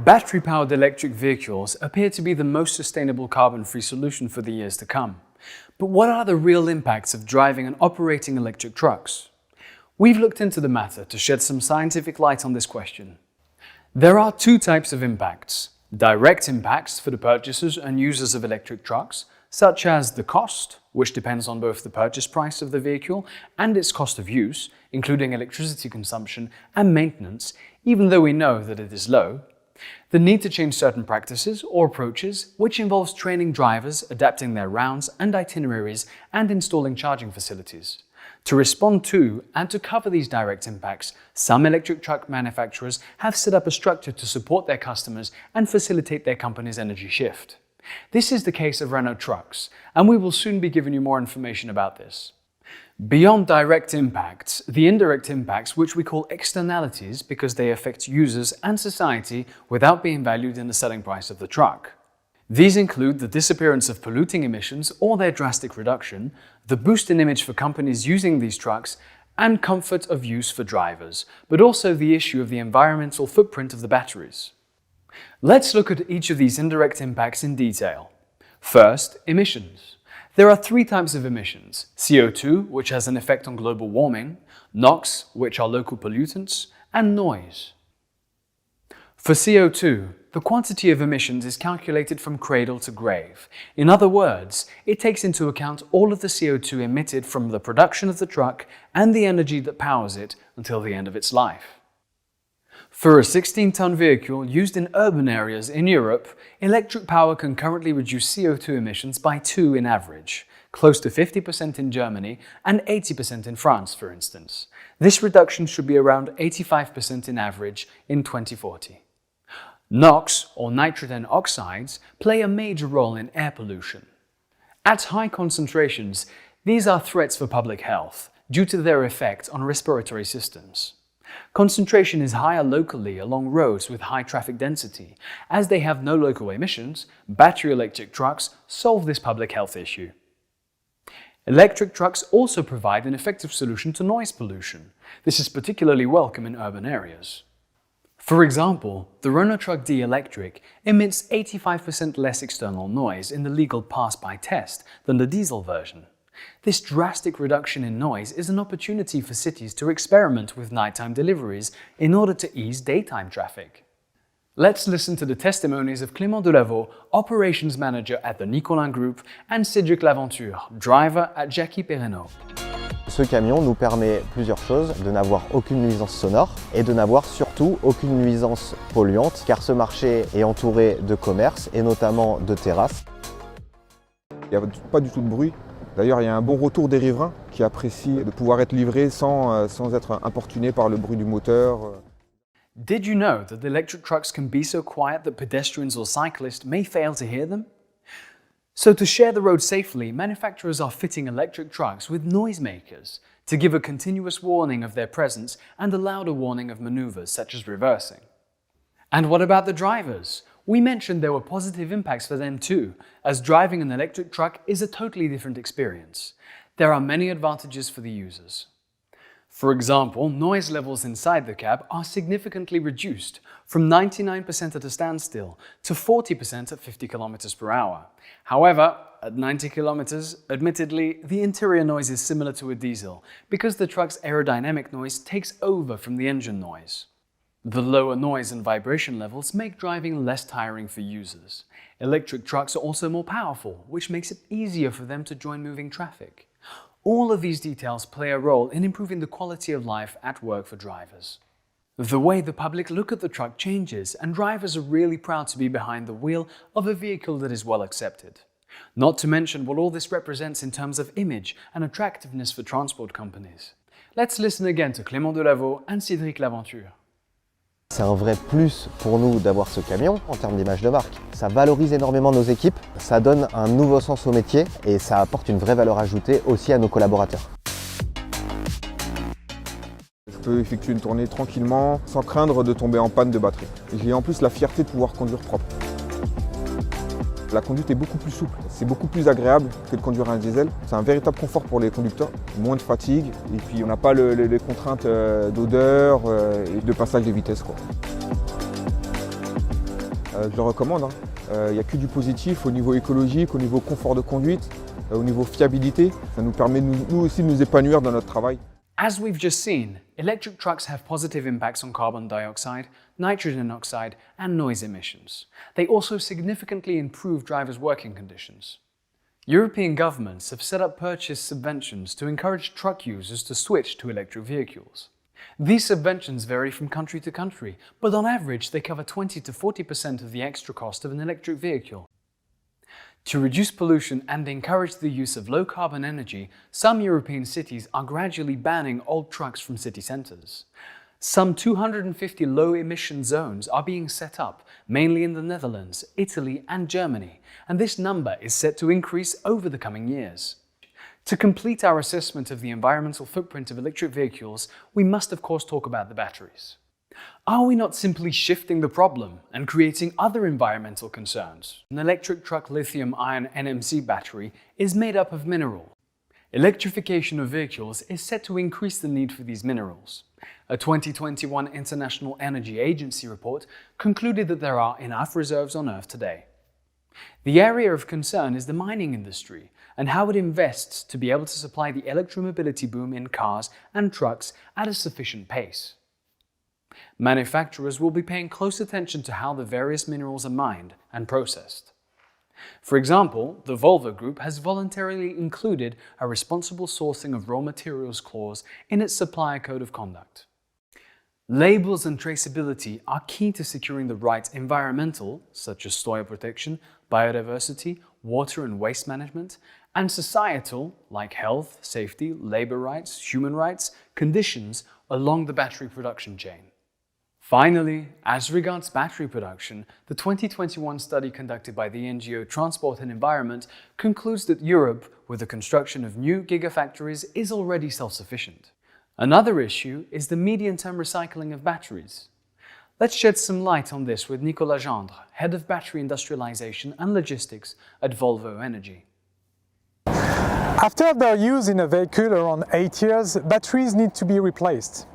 Battery-powered electric vehicles appear to be the most sustainable carbon-free solution for the years to come. But what are the real impacts of driving and operating electric trucks? We've looked into the matter to shed some scientific light on this question. There are two types of impacts: direct impacts for the purchasers and users of electric trucks, such as the cost, which depends on both the purchase price of the vehicle and its cost of use, including electricity consumption and maintenance, even though we know that it is low. The need to change certain practices or approaches, which involves training drivers, adapting their routes and itineraries, and installing charging facilities. To respond to and to cover these direct impacts, some electric truck manufacturers have set up a structure to support their customers and facilitate their company's energy shift. This is the case of RENAULT Trucks, and we will soon be giving you more information about this. Beyond direct impacts, the indirect impacts, which we call externalities because they affect users and society without being valued in the selling price of the truck. These include the disappearance of polluting emissions or their drastic reduction, the boost in image for companies using these trucks, and comfort of use for drivers, but also the issue of the environmental footprint of the batteries. Let's look at each of these indirect impacts in detail. First, emissions. There are three types of emissions: CO2, which has an effect on global warming, NOx, which are local pollutants, and noise. For CO2, the quantity of emissions is calculated from cradle to grave. In other words, it takes into account all of the CO2 emitted from the production of the truck and the energy that powers it until the end of its life. For a 16-ton vehicle used in urban areas in Europe, electric power can currently reduce CO2 emissions by 2 in average, close to 50% in Germany and 80% in France, for instance. This reduction should be around 85% in average in 2040. NOx, or nitrogen oxides, play a major role in air pollution. At high concentrations, these are threats for public health due to their effect on respiratory systems. Concentration is higher locally along roads with high traffic density. As they have no local emissions, battery electric trucks solve this public health issue. Electric trucks also provide an effective solution to noise pollution. This is particularly welcome in urban areas. For example, the Renault Truck D Electric emits 85% less external noise in the legal pass-by test than the diesel version. This drastic reduction in noise is an opportunity for cities to experiment with nighttime deliveries in order to ease daytime traffic. Let's listen to the testimonies of Clément Delavaux, operations manager at the Nicolin Group, and Cédric Laventure, driver at Jackie Perrenot. Ce camion nous permet plusieurs choses: de n'avoir aucune nuisance sonore et de n'avoir surtout aucune nuisance polluante, car ce marché est entouré de commerces et notamment de terrasses. Il n'y a pas du tout de bruit. D'ailleurs, il y a un bon retour des riverains qui apprécient de pouvoir être livrés sans être importunés par le bruit du moteur. Did you know that electric trucks can be so quiet that pedestrians or cyclists may fail to hear them? So to share the road safely, manufacturers are fitting electric trucks with noisemakers to give a continuous warning of their presence and a louder warning of maneuvers such as reversing. And what about the drivers? We mentioned there were positive impacts for them too, as driving an electric truck is a totally different experience. There are many advantages for the users. For example, noise levels inside the cab are significantly reduced, from 99% at a standstill to 40% at 50 km per hour. However, at 90 km, admittedly, the interior noise is similar to a diesel, because the truck's aerodynamic noise takes over from the engine noise. The lower noise and vibration levels make driving less tiring for users. Electric trucks are also more powerful, which makes it easier for them to join moving traffic. All of these details play a role in improving the quality of life at work for drivers. The way the public look at the truck changes, and drivers are really proud to be behind the wheel of a vehicle that is well accepted. Not to mention what all this represents in terms of image and attractiveness for transport companies. Let's listen again to Clément Delavaux and Cédric Laventure. C'est un vrai plus pour nous d'avoir ce camion en termes d'image de marque. Ça valorise énormément nos équipes, ça donne un nouveau sens au métier et ça apporte une vraie valeur ajoutée aussi à nos collaborateurs. Je peux effectuer une tournée tranquillement sans craindre de tomber en panne de batterie. J'ai en plus la fierté de pouvoir conduire propre. La conduite est beaucoup plus souple, c'est beaucoup plus agréable que de conduire un diesel. C'est un véritable confort pour les conducteurs, moins de fatigue et puis on n'a pas les contraintes d'odeur et de passage de vitesse, quoi. Je le recommande, hein. Il n'y a que du positif au niveau écologique, au niveau confort de conduite, au niveau fiabilité. Ça nous permet nous aussi de nous épanouir dans notre travail. As we've just seen, electric trucks have positive impacts on carbon dioxide, nitrogen oxide, and noise emissions. They also significantly improve drivers' working conditions. European governments have set up purchase subventions to encourage truck users to switch to electric vehicles. These subventions vary from country to country, but on average they cover 20 to 40% of the extra cost of an electric vehicle. To reduce pollution and encourage the use of low-carbon energy, some European cities are gradually banning old trucks from city centres. Some 250 low-emission zones are being set up, mainly in the Netherlands, Italy and Germany, and this number is set to increase over the coming years. To complete our assessment of the environmental footprint of electric vehicles, we must of course talk about the batteries. Are we not simply shifting the problem and creating other environmental concerns? An electric truck lithium-ion NMC battery is made up of minerals. Electrification of vehicles is set to increase the need for these minerals. A 2021 International Energy Agency report concluded that there are enough reserves on Earth today. The area of concern is the mining industry and how it invests to be able to supply the electromobility boom in cars and trucks at a sufficient pace. Manufacturers will be paying close attention to how the various minerals are mined and processed. For example, the Volvo Group has voluntarily included a responsible sourcing of raw materials clause in its supplier code of conduct. Labels and traceability are key to securing the right environmental, such as soil protection, biodiversity, water and waste management, and societal, like health, safety, labor rights, human rights, conditions along the battery production chain. Finally, as regards battery production, the 2021 study conducted by the NGO Transport and Environment concludes that Europe, with the construction of new gigafactories, is already self-sufficient. Another issue is the medium-term recycling of batteries. Let's shed some light on this with Nicolas Gendre, Head of Battery Industrialization and Logistics at Volvo Energy. After their use in a vehicle around 8 years, batteries need to be replaced.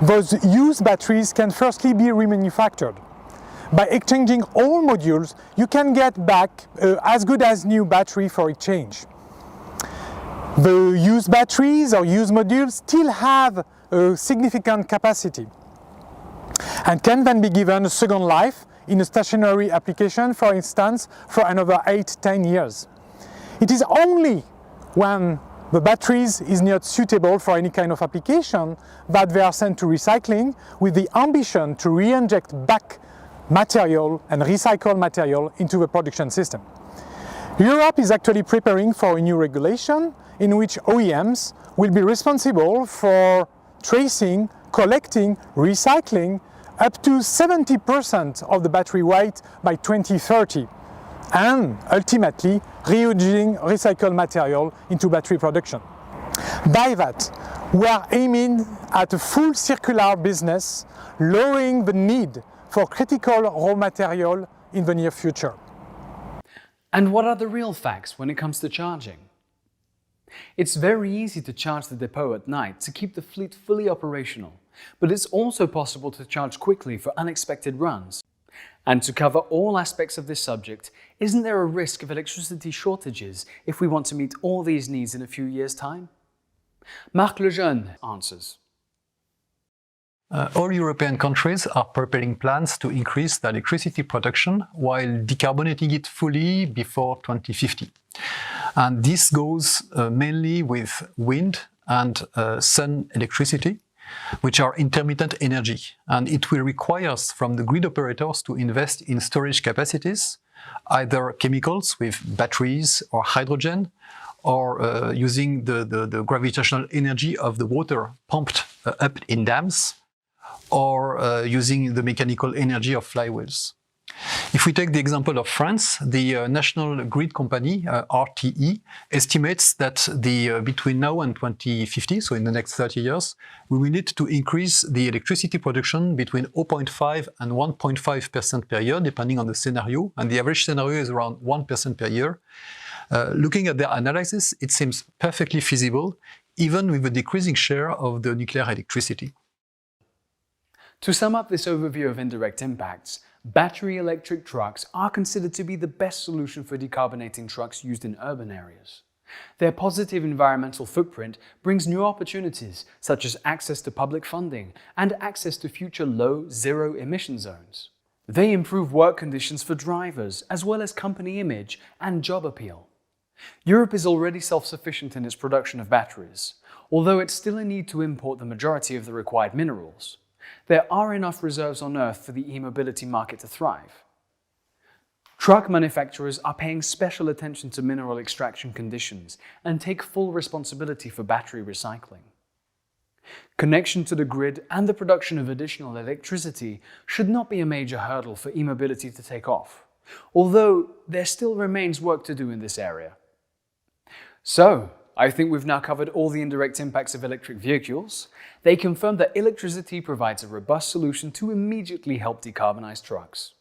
Those used batteries can firstly be remanufactured. By exchanging all modules, you can get back as good as new battery for exchange. The used batteries or used modules still have a significant capacity and can then be given a second life in a stationary application, for instance, for another 8-10 years. It is only when the batteries is not suitable for any kind of application that they are sent to recycling with the ambition to re-inject back material and recycled material into the production system. Europe is actually preparing for a new regulation in which OEMs will be responsible for tracing, collecting, recycling up to 70% of the battery weight by 2030. And ultimately reusing recycled material into battery production. By that, we are aiming at a full circular business, lowering the need for critical raw material in the near future. And what are the real facts when it comes to charging? It's very easy to charge the depot at night to keep the fleet fully operational, but it's also possible to charge quickly for unexpected runs. And to cover all aspects of this subject, isn't there a risk of electricity shortages if we want to meet all these needs in a few years' time? Marc Lejeune answers. All European countries are preparing plans to increase their electricity production while decarbonating it fully before 2050. And this goes mainly with wind and sun electricity, which are intermittent energy, and it will require us from the grid operators to invest in storage capacities, either chemicals with batteries or hydrogen, or using the gravitational energy of the water pumped up in dams, or using the mechanical energy of flywheels. If we take the example of France, the national grid company, RTE, estimates that between now and 2050, so in the next 30 years, we will need to increase the electricity production between 0.5 and 1.5% per year, depending on the scenario, and the average scenario is around 1% per year. Looking at their analysis, it seems perfectly feasible, even with a decreasing share of the nuclear electricity. To sum up this overview of indirect impacts, battery electric trucks are considered to be the best solution for decarbonating trucks used in urban areas. Their positive environmental footprint brings new opportunities, such as access to public funding and access to future low, zero emission zones. They improve work conditions for drivers, as well as company image and job appeal. Europe is already self-sufficient in its production of batteries, although it's still in need to import the majority of the required minerals. There are enough reserves on Earth for the e-mobility market to thrive. Truck manufacturers are paying special attention to mineral extraction conditions and take full responsibility for battery recycling. Connection to the grid and the production of additional electricity should not be a major hurdle for e-mobility to take off, although there still remains work to do in this area. So, I think we've now covered all the indirect impacts of electric vehicles. They confirm that electricity provides a robust solution to immediately help decarbonize trucks.